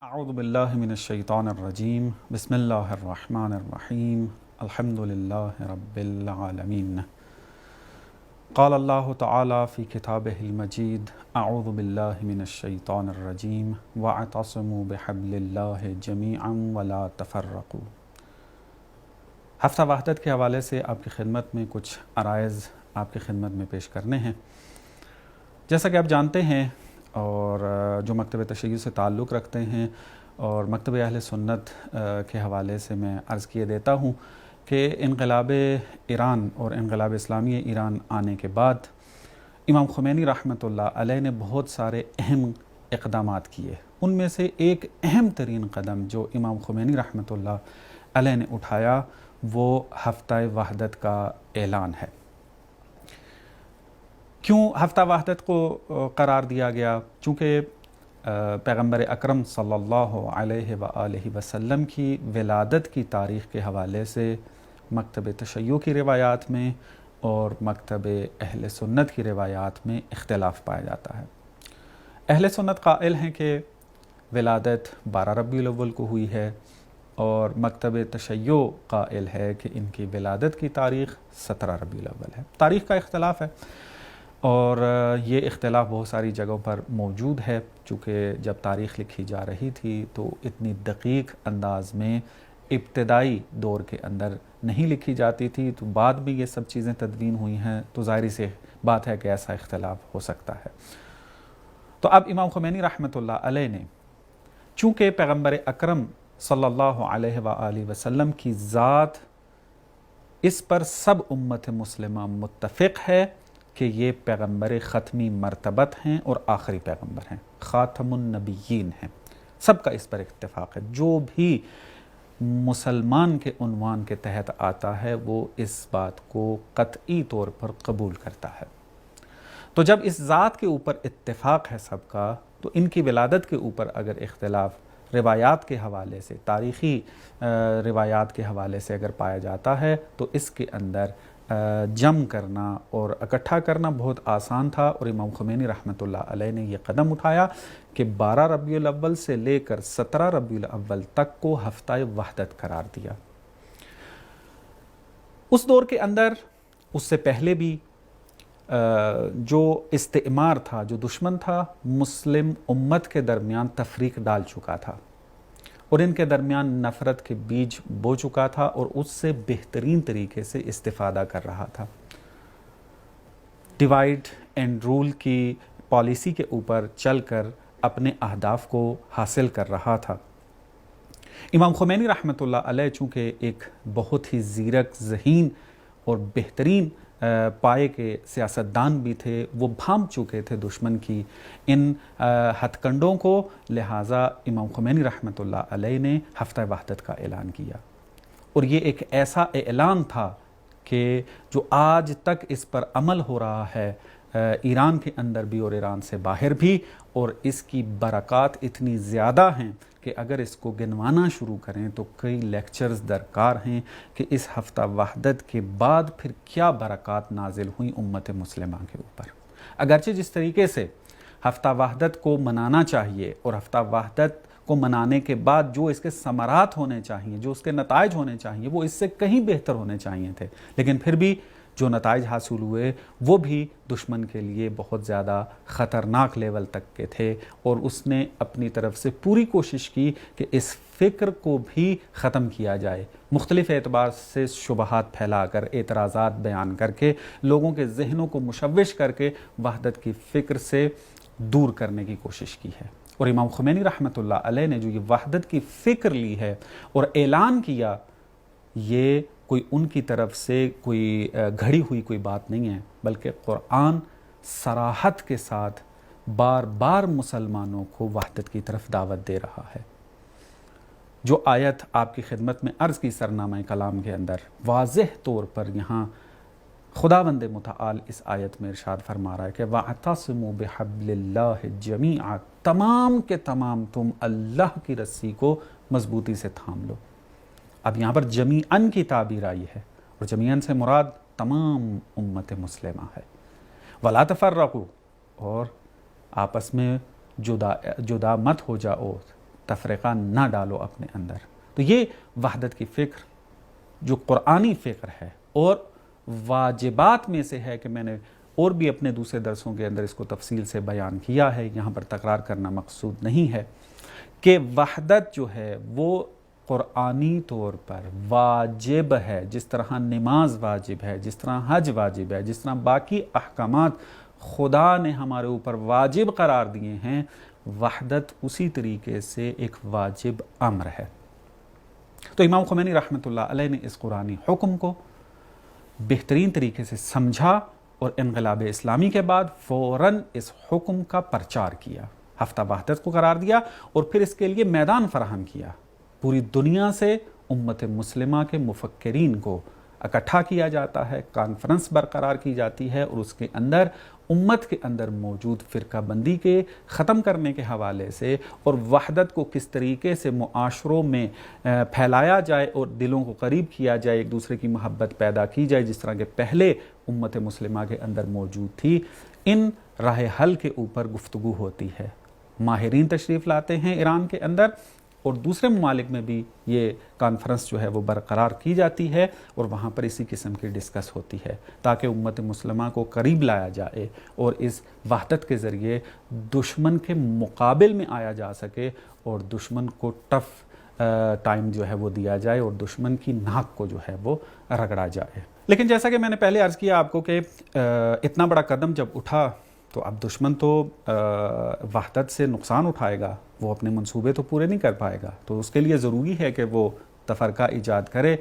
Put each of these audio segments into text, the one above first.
اعوذ باللہ من الشیطان الرجیم بسم اللہ الرحمن الرحیم الحمد للہ رب العالمین قال اللہ تعالی فی کتابہ المجید اعوذ باللہ من الشیطان الرجیم واعتصموا بحبل اللہ جمیعا ولا تفرقوا۔ ہفتہ وحدت کے حوالے سے آپ کی خدمت میں کچھ عرائض آپ کی خدمت میں پیش کرنے ہیں۔ جیسا کہ آپ جانتے ہیں اور جو مکتب تشیع سے تعلق رکھتے ہیں اور مکتب اہل سنت کے حوالے سے میں عرض کیے دیتا ہوں کہ انقلاب ایران اور انقلاب اسلامی ایران آنے کے بعد امام خمینی رحمۃ اللہ علیہ نے بہت سارے اہم اقدامات کیے۔ ان میں سے ایک اہم ترین قدم جو امام خمینی رحمۃ اللہ علیہ نے اٹھایا وہ ہفتہ وحدت کا اعلان ہے۔ کیوں ہفتہ وحدت کو قرار دیا گیا؟ چونکہ پیغمبر اکرم صلی اللہ علیہ وآلہ وسلم کی ولادت کی تاریخ کے حوالے سے مکتب تشیع کی روایات میں اور مکتب اہل سنت کی روایات میں اختلاف پایا جاتا ہے۔ اہل سنت قائل ہیں کہ ولادت 12 ربیع الاول کو ہوئی ہے اور مکتب تشیع قائل ہے کہ ان کی ولادت کی تاریخ 17 ربیع الاول ہے۔ تاریخ کا اختلاف ہے اور یہ اختلاف بہت ساری جگہوں پر موجود ہے، چونکہ جب تاریخ لکھی جا رہی تھی تو اتنی دقیق انداز میں ابتدائی دور کے اندر نہیں لکھی جاتی تھی، تو بعد میں یہ سب چیزیں تدوین ہوئی ہیں، تو ظاہری سی بات ہے کہ ایسا اختلاف ہو سکتا ہے۔ تو اب امام خمینی رحمۃ اللہ علیہ نے چونکہ پیغمبر اکرم صلی اللہ علیہ وآلہ وسلم کی ذات اس پر سب امت مسلمہ متفق ہے کہ یہ پیغمبر ختمی مرتبت ہیں اور آخری پیغمبر ہیں، خاتم النبیین ہیں، سب کا اس پر اتفاق ہے۔ جو بھی مسلمان کے عنوان کے تحت آتا ہے وہ اس بات کو قطعی طور پر قبول کرتا ہے۔ تو جب اس ذات کے اوپر اتفاق ہے سب کا، تو ان کی ولادت کے اوپر اگر اختلاف روایات کے حوالے سے، تاریخی روایات کے حوالے سے اگر پایا جاتا ہے تو اس کے اندر جم کرنا اور اکٹھا کرنا بہت آسان تھا، اور امام خمینی رحمۃ اللہ علیہ نے یہ قدم اٹھایا کہ 12 ربیع الاول سے لے کر 17 ربیع الاول تک کو ہفتہ وحدت قرار دیا۔ اس دور کے اندر اس سے پہلے بھی جو استعمار تھا، جو دشمن تھا، مسلم امت کے درمیان تفریق ڈال چکا تھا اور ان کے درمیان نفرت کے بیج بو چکا تھا اور اس سے بہترین طریقے سے استفادہ کر رہا تھا۔ ڈیوائیڈ اینڈ رول کی پالیسی کے اوپر چل کر اپنے اہداف کو حاصل کر رہا تھا۔ امام خمینی رحمۃ اللہ علیہ چونکہ ایک بہت ہی زیرک، ذہین اور بہترین پائے کے سیاستدان بھی تھے، وہ بھانپ چکے تھے دشمن کی ان ہتھ کنڈوں کو، لہٰذا امام خمینی رحمۃ اللہ علیہ نے ہفتہ وحدت کا اعلان کیا۔ اور یہ ایک ایسا اعلان تھا کہ جو آج تک اس پر عمل ہو رہا ہے، ایران کے اندر بھی اور ایران سے باہر بھی، اور اس کی برکات اتنی زیادہ ہیں کہ اگر اس کو گنوانا شروع کریں تو کئی لیکچرز درکار ہیں کہ اس ہفتہ وحدت کے بعد پھر کیا برکات نازل ہوئیں امت مسلمہ کے اوپر۔ اگرچہ جس طریقے سے ہفتہ وحدت کو منانا چاہیے اور ہفتہ وحدت کو منانے کے بعد جو اس کے ثمرات ہونے چاہیے، جو اس کے نتائج ہونے چاہیے، وہ اس سے کہیں بہتر ہونے چاہیے تھے، لیکن پھر بھی جو نتائج حاصل ہوئے وہ بھی دشمن کے لیے بہت زیادہ خطرناک لیول تک کے تھے، اور اس نے اپنی طرف سے پوری کوشش کی کہ اس فکر کو بھی ختم کیا جائے، مختلف اعتبار سے شبہات پھیلا کر، اعتراضات بیان کر کے، لوگوں کے ذہنوں کو مشوش کر کے وحدت کی فکر سے دور کرنے کی کوشش کی ہے۔ اور امام خمینی رحمۃ اللہ علیہ نے جو یہ وحدت کی فکر لی ہے اور اعلان کیا، یہ کوئی ان کی طرف سے کوئی گھڑی ہوئی کوئی بات نہیں ہے، بلکہ قرآن صراحت کے ساتھ بار بار مسلمانوں کو وحدت کی طرف دعوت دے رہا ہے۔ جو آیت آپ کی خدمت میں عرض کی سرنامہ کلام کے اندر، واضح طور پر یہاں خداوند متعال اس آیت میں ارشاد فرما رہا ہے کہ وَاعْتَصِمُوا بِحَبْلِ اللَّهِ جَمِيعًا، تمام کے تمام تم اللہ کی رسی کو مضبوطی سے تھام لو۔ اب یہاں پر جمیعاً کی تعبیر آئی ہے، اور جمیعاً سے مراد تمام امت مسلمہ ہے۔ وَلَا تَفَرَّقُوا، اور آپس میں جدا مت ہو جاؤ، تفرقہ نہ ڈالو اپنے اندر۔ تو یہ وحدت کی فکر جو قرآنی فکر ہے اور واجبات میں سے ہے کہ میں نے اور بھی اپنے دوسرے درسوں کے اندر اس کو تفصیل سے بیان کیا ہے، یہاں پر تکرار کرنا مقصود نہیں ہے، کہ وحدت جو ہے وہ قرآنی طور پر واجب ہے، جس طرح نماز واجب ہے، جس طرح حج واجب ہے، جس طرح باقی احکامات خدا نے ہمارے اوپر واجب قرار دیے ہیں، وحدت اسی طریقے سے ایک واجب امر ہے۔ تو امام خمینی رحمۃ اللہ علیہ نے اس قرآنی حکم کو بہترین طریقے سے سمجھا اور انقلاب اسلامی کے بعد فوراً اس حکم کا پرچار کیا، ہفتہ وحدت کو قرار دیا اور پھر اس کے لیے میدان فراہم کیا۔ پوری دنیا سے امت مسلمہ کے مفکرین کو اکٹھا کیا جاتا ہے، کانفرنس برقرار کی جاتی ہے اور اس کے اندر امت کے اندر موجود فرقہ بندی کے ختم کرنے کے حوالے سے اور وحدت کو کس طریقے سے معاشروں میں پھیلایا جائے اور دلوں کو قریب کیا جائے، ایک دوسرے کی محبت پیدا کی جائے، جس طرح کے پہلے امت مسلمہ کے اندر موجود تھی، ان راہ حل کے اوپر گفتگو ہوتی ہے۔ ماہرین تشریف لاتے ہیں ایران کے اندر اور دوسرے ممالک میں بھی یہ کانفرنس جو ہے وہ برقرار کی جاتی ہے اور وہاں پر اسی قسم کی ڈسکس ہوتی ہے تاکہ امت مسلمہ کو قریب لایا جائے اور اس وحدت کے ذریعے دشمن کے مقابل میں آیا جا سکے اور دشمن کو ٹف ٹائم جو ہے وہ دیا جائے اور دشمن کی ناک کو جو ہے وہ رگڑا جائے۔ لیکن جیسا کہ میں نے پہلے عرض کیا آپ کو کہ اتنا بڑا قدم جب اٹھا تو اب دشمن تو وحدت سے نقصان اٹھائے گا، وہ اپنے منصوبے تو پورے نہیں کر پائے گا، تو اس کے لیے ضروری ہے کہ وہ تفرقہ ایجاد کرے،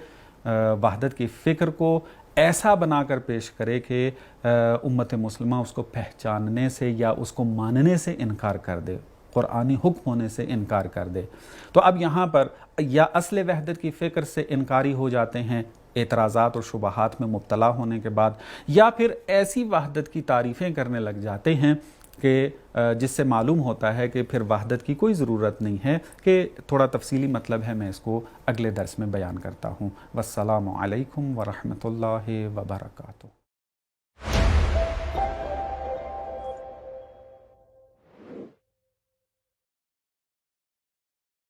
وحدت کی فکر کو ایسا بنا کر پیش کرے کہ امت مسلمہ اس کو پہچاننے سے یا اس کو ماننے سے انکار کر دے، قرآنی حکم ہونے سے انکار کر دے۔ تو اب یہاں پر یا اصل وحدت کی فکر سے انکاری ہو جاتے ہیں اعتراضات اور شبہات میں مبتلا ہونے کے بعد، یا پھر ایسی وحدت کی تعریفیں کرنے لگ جاتے ہیں کہ جس سے معلوم ہوتا ہے کہ پھر وحدت کی کوئی ضرورت نہیں ہے، کہ تھوڑا تفصیلی مطلب ہے، میں اس کو اگلے درس میں بیان کرتا ہوں۔ والسلام علیکم ورحمۃ اللہ وبرکاتہ۔